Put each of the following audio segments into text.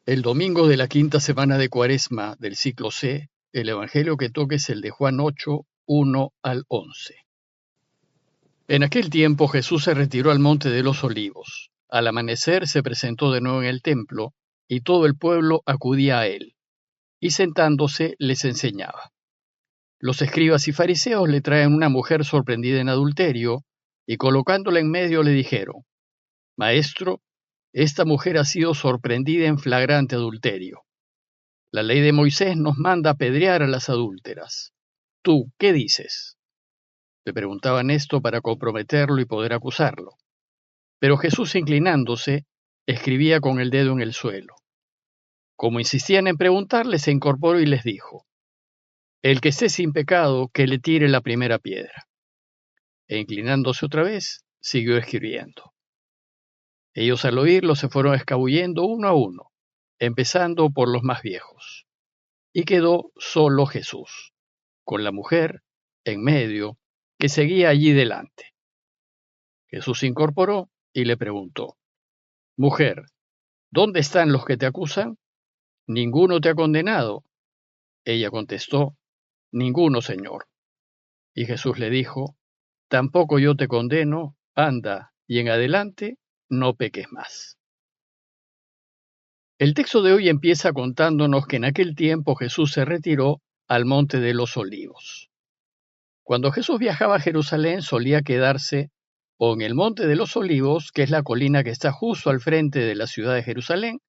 El domingo de la quinta semana de Cuaresma del ciclo C, el evangelio que toque es el de Juan 8, 1 al 11. En aquel tiempo Jesús se retiró al monte de los Olivos. Al amanecer se presentó de nuevo en el templo, y todo el pueblo acudía a él, y sentándose les enseñaba. Los escribas y fariseos le traen una mujer sorprendida en adulterio, y colocándola en medio le dijeron: Maestro, esta mujer ha sido sorprendida en flagrante adulterio. La ley de Moisés nos manda apedrear a las adúlteras. ¿Tú qué dices? Le preguntaban esto para comprometerlo y poder acusarlo. Pero Jesús, inclinándose, escribía con el dedo en el suelo. Como insistían en preguntarle, se incorporó y les dijo: El que esté sin pecado, que le tire la primera piedra. E inclinándose otra vez, siguió escribiendo. Ellos al oírlo se fueron escabullendo uno a uno, empezando por los más viejos. Y quedó solo Jesús, con la mujer en medio, que seguía allí delante. Jesús se incorporó y le preguntó: Mujer, ¿dónde están los que te acusan? ¿Ninguno te ha condenado? Ella contestó: Ninguno, Señor. Y Jesús le dijo: Tampoco yo te condeno, anda, y en adelante no peques más. El texto de hoy empieza contándonos que en aquel tiempo Jesús se retiró al monte de los Olivos. Cuando Jesús viajaba a Jerusalén solía quedarse o en el monte de los Olivos, que es la colina que está justo al frente de la ciudad de Jerusalén,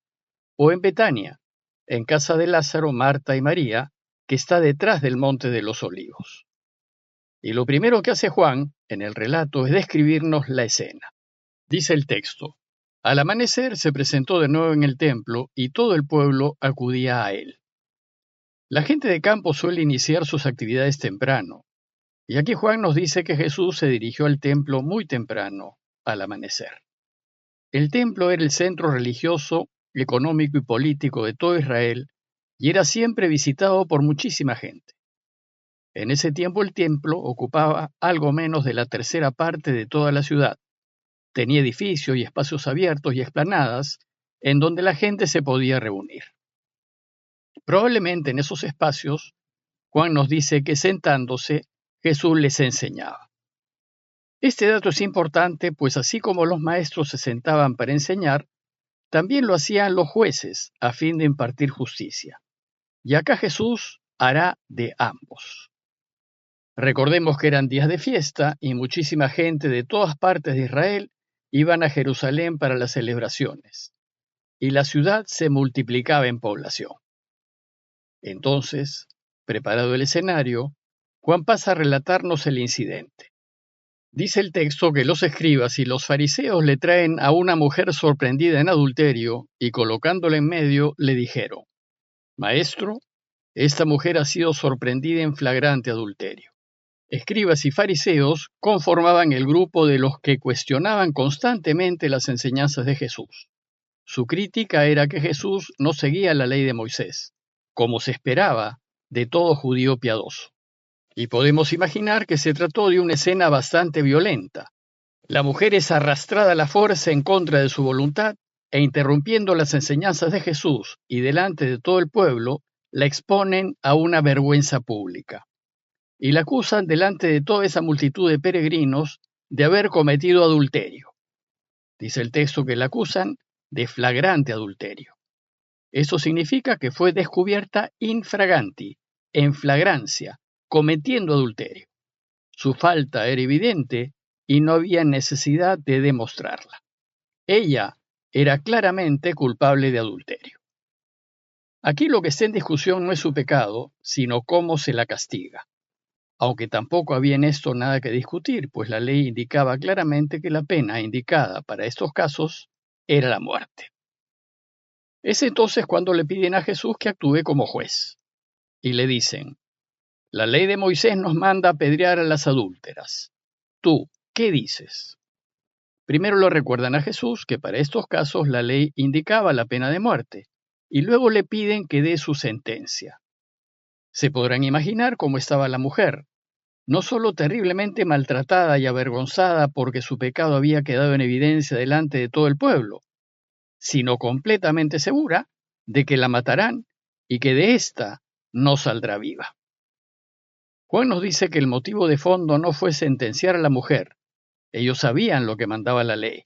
o en Betania, en casa de Lázaro, Marta y María, que está detrás del monte de los Olivos. Y lo primero que hace Juan en el relato es describirnos la escena. Dice el texto: Al amanecer se presentó de nuevo en el templo y todo el pueblo acudía a él. La gente de campo suele iniciar sus actividades temprano, y aquí Juan nos dice que Jesús se dirigió al templo muy temprano, al amanecer. El templo era el centro religioso, económico y político de todo Israel y era siempre visitado por muchísima gente. En ese tiempo el templo ocupaba algo menos de la tercera parte de toda la ciudad. Tenía edificios y espacios abiertos y explanadas en donde la gente se podía reunir. Probablemente en esos espacios, Juan nos dice que sentándose, Jesús les enseñaba. Este dato es importante, pues así como los maestros se sentaban para enseñar, también lo hacían los jueces a fin de impartir justicia. Y acá Jesús hará de ambos. Recordemos que eran días de fiesta y muchísima gente de todas partes de Israel iban a Jerusalén para las celebraciones, y la ciudad se multiplicaba en población. Entonces, preparado el escenario, Juan pasa a relatarnos el incidente. Dice el texto que los escribas y los fariseos le traen a una mujer sorprendida en adulterio y colocándola en medio le dijeron: Maestro, esta mujer ha sido sorprendida en flagrante adulterio. Escribas y fariseos conformaban el grupo de los que cuestionaban constantemente las enseñanzas de Jesús. Su crítica era que Jesús no seguía la ley de Moisés, como se esperaba de todo judío piadoso. Y podemos imaginar que se trató de una escena bastante violenta. La mujer es arrastrada a la fuerza en contra de su voluntad e interrumpiendo las enseñanzas de Jesús y delante de todo el pueblo, la exponen a una vergüenza pública. Y la acusan delante de toda esa multitud de peregrinos de haber cometido adulterio. Dice el texto que la acusan de flagrante adulterio. Eso significa que fue descubierta infraganti, en flagrancia, cometiendo adulterio. Su falta era evidente y no había necesidad de demostrarla. Ella era claramente culpable de adulterio. Aquí lo que está en discusión no es su pecado, sino cómo se la castiga. Aunque tampoco había en esto nada que discutir, pues la ley indicaba claramente que la pena indicada para estos casos era la muerte. Es entonces cuando le piden a Jesús que actúe como juez. Y le dicen: La ley de Moisés nos manda apedrear a las adúlteras. ¿Tú qué dices? Primero le recuerdan a Jesús que para estos casos la ley indicaba la pena de muerte, y luego le piden que dé su sentencia. Se podrán imaginar cómo estaba la mujer, no solo terriblemente maltratada y avergonzada porque su pecado había quedado en evidencia delante de todo el pueblo, sino completamente segura de que la matarán y que de ésta no saldrá viva. Juan nos dice que el motivo de fondo no fue sentenciar a la mujer. Ellos sabían lo que mandaba la ley.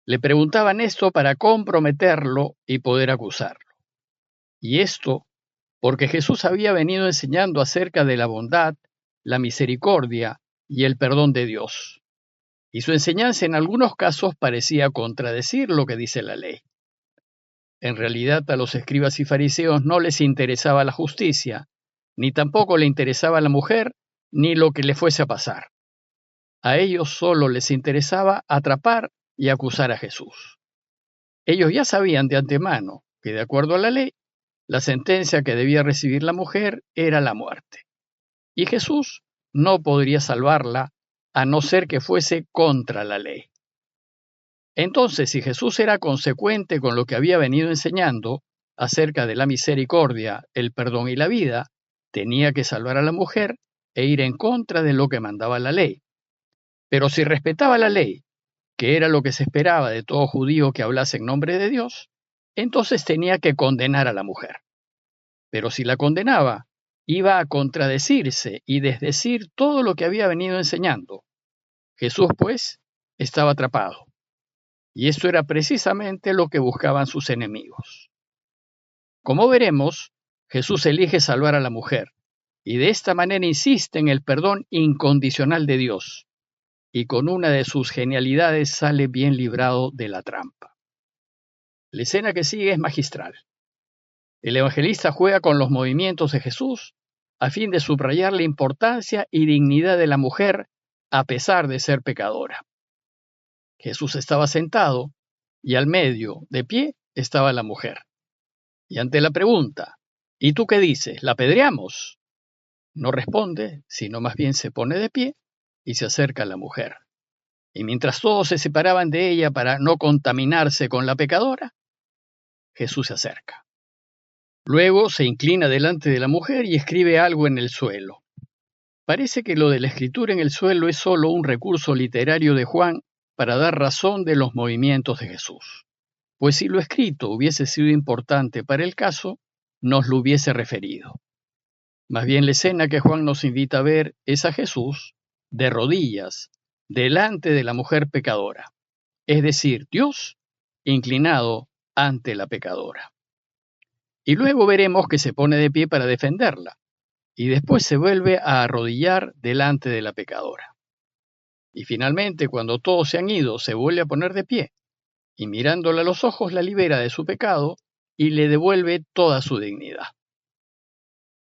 Le preguntaban esto para comprometerlo y poder acusarlo. Y esto porque Jesús había venido enseñando acerca de la bondad, la misericordia y el perdón de Dios. Y su enseñanza en algunos casos parecía contradecir lo que dice la ley. En realidad a los escribas y fariseos no les interesaba la justicia, ni tampoco le interesaba la mujer, ni lo que le fuese a pasar. A ellos solo les interesaba atrapar y acusar a Jesús. Ellos ya sabían de antemano que, de acuerdo a la ley, la sentencia que debía recibir la mujer era la muerte. Y Jesús no podría salvarla a no ser que fuese contra la ley. Entonces, si Jesús era consecuente con lo que había venido enseñando acerca de la misericordia, el perdón y la vida, tenía que salvar a la mujer e ir en contra de lo que mandaba la ley. Pero si respetaba la ley, que era lo que se esperaba de todo judío que hablase en nombre de Dios, entonces tenía que condenar a la mujer. Pero si la condenaba, iba a contradecirse y desdecir todo lo que había venido enseñando. Jesús, pues, estaba atrapado. Y esto era precisamente lo que buscaban sus enemigos. Como veremos, Jesús elige salvar a la mujer, y de esta manera insiste en el perdón incondicional de Dios, y con una de sus genialidades sale bien librado de la trampa. La escena que sigue es magistral. El evangelista juega con los movimientos de Jesús a fin de subrayar la importancia y dignidad de la mujer a pesar de ser pecadora. Jesús estaba sentado y al medio, de pie, estaba la mujer. Y ante la pregunta, ¿y tú qué dices? ¿La apedreamos? No responde, sino más bien se pone de pie y se acerca a la mujer. Y mientras todos se separaban de ella para no contaminarse con la pecadora, Jesús se acerca. Luego se inclina delante de la mujer y escribe algo en el suelo. Parece que lo de la escritura en el suelo es solo un recurso literario de Juan para dar razón de los movimientos de Jesús. Pues si lo escrito hubiese sido importante para el caso, nos lo hubiese referido. Más bien la escena que Juan nos invita a ver es a Jesús de rodillas, delante de la mujer pecadora, es decir, Dios inclinado ante la pecadora. Y luego veremos que se pone de pie para defenderla, y después se vuelve a arrodillar delante de la pecadora. Y finalmente, cuando todos se han ido, se vuelve a poner de pie, y mirándola a los ojos la libera de su pecado y le devuelve toda su dignidad.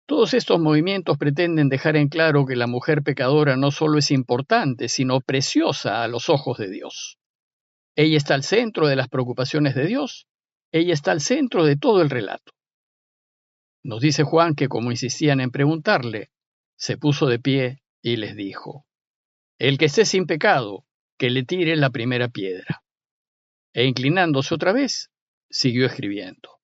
Todos estos movimientos pretenden dejar en claro que la mujer pecadora no solo es importante, sino preciosa a los ojos de Dios. Ella está al centro de las preocupaciones de Dios, ella está al centro de todo el relato. Nos dice Juan que, como insistían en preguntarle, se puso de pie y les dijo: el que esté sin pecado, que le tire la primera piedra. E inclinándose otra vez, siguió escribiendo.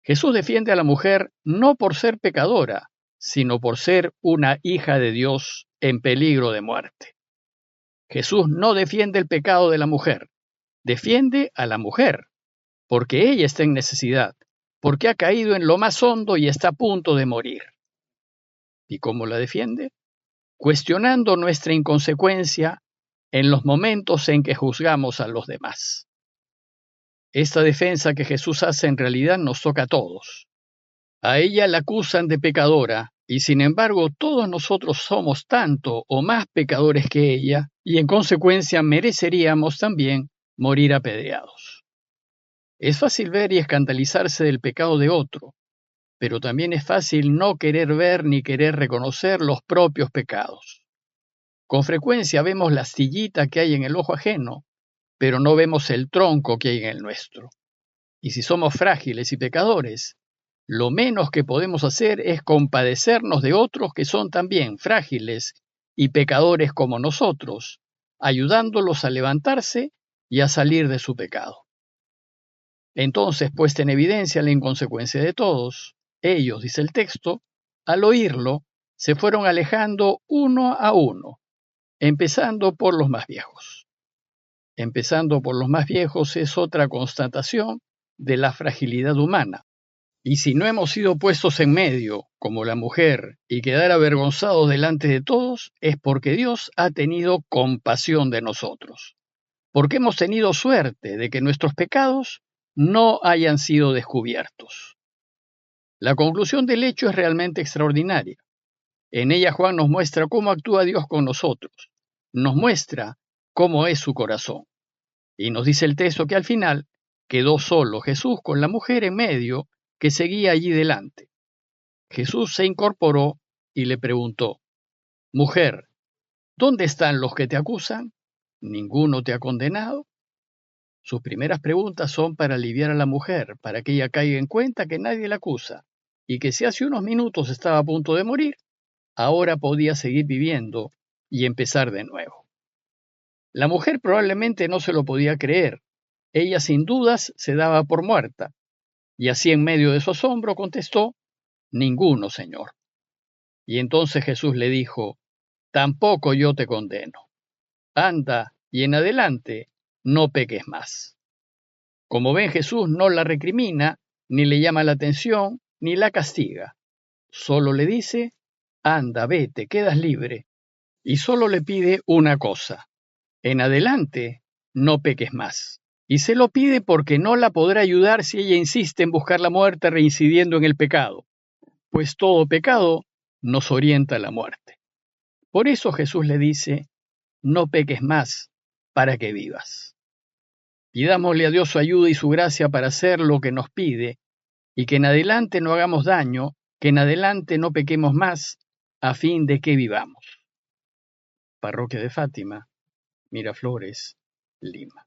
Jesús defiende a la mujer no por ser pecadora, sino por ser una hija de Dios en peligro de muerte. Jesús no defiende el pecado de la mujer, defiende a la mujer, porque ella está en necesidad, porque ha caído en lo más hondo y está a punto de morir. ¿Y cómo la defiende? Cuestionando nuestra inconsecuencia en los momentos en que juzgamos a los demás. Esta defensa que Jesús hace en realidad nos toca a todos. A ella la acusan de pecadora, y sin embargo todos nosotros somos tanto o más pecadores que ella, y en consecuencia mereceríamos también morir apedreados. Es fácil ver y escandalizarse del pecado de otro, pero también es fácil no querer ver ni querer reconocer los propios pecados. Con frecuencia vemos la astillita que hay en el ojo ajeno, pero no vemos el tronco que hay en el nuestro. Y si somos frágiles y pecadores, lo menos que podemos hacer es compadecernos de otros que son también frágiles y pecadores como nosotros, ayudándolos a levantarse y a salir de su pecado. Entonces, puesta en evidencia la inconsecuencia de todos, ellos, dice el texto, al oírlo, se fueron alejando uno a uno, empezando por los más viejos. Empezando por los más viejos es otra constatación de la fragilidad humana. Y si no hemos sido puestos en medio, como la mujer, y quedar avergonzados delante de todos, es porque Dios ha tenido compasión de nosotros, porque hemos tenido suerte de que nuestros pecados no hayan sido descubiertos. La conclusión del hecho es realmente extraordinaria. En ella Juan nos muestra cómo actúa Dios con nosotros, nos muestra cómo es su corazón. Y nos dice el texto que al final quedó solo Jesús con la mujer en medio que seguía allí delante. Jesús se incorporó y le preguntó: Mujer, ¿dónde están los que te acusan? ¿Ninguno te ha condenado? Sus primeras preguntas son para aliviar a la mujer, para que ella caiga en cuenta que nadie la acusa y que si hace unos minutos estaba a punto de morir, ahora podía seguir viviendo y empezar de nuevo. La mujer probablemente no se lo podía creer. Ella sin dudas se daba por muerta, y así en medio de su asombro contestó: Ninguno, Señor. Y entonces Jesús le dijo: Tampoco yo te condeno. Anda y en adelante no peques más. Como ven, Jesús no la recrimina, ni le llama la atención, ni la castiga. Solo le dice: Anda, vete, quedas libre. Y solo le pide una cosa: en adelante no peques más. Y se lo pide porque no la podrá ayudar si ella insiste en buscar la muerte reincidiendo en el pecado, pues todo pecado nos orienta a la muerte. Por eso Jesús le dice: no peques más para que vivas. Pidámosle a Dios su ayuda y su gracia para hacer lo que nos pide, y que en adelante no hagamos daño, que en adelante no pequemos más, a fin de que vivamos. Parroquia de Fátima, Miraflores, Lima.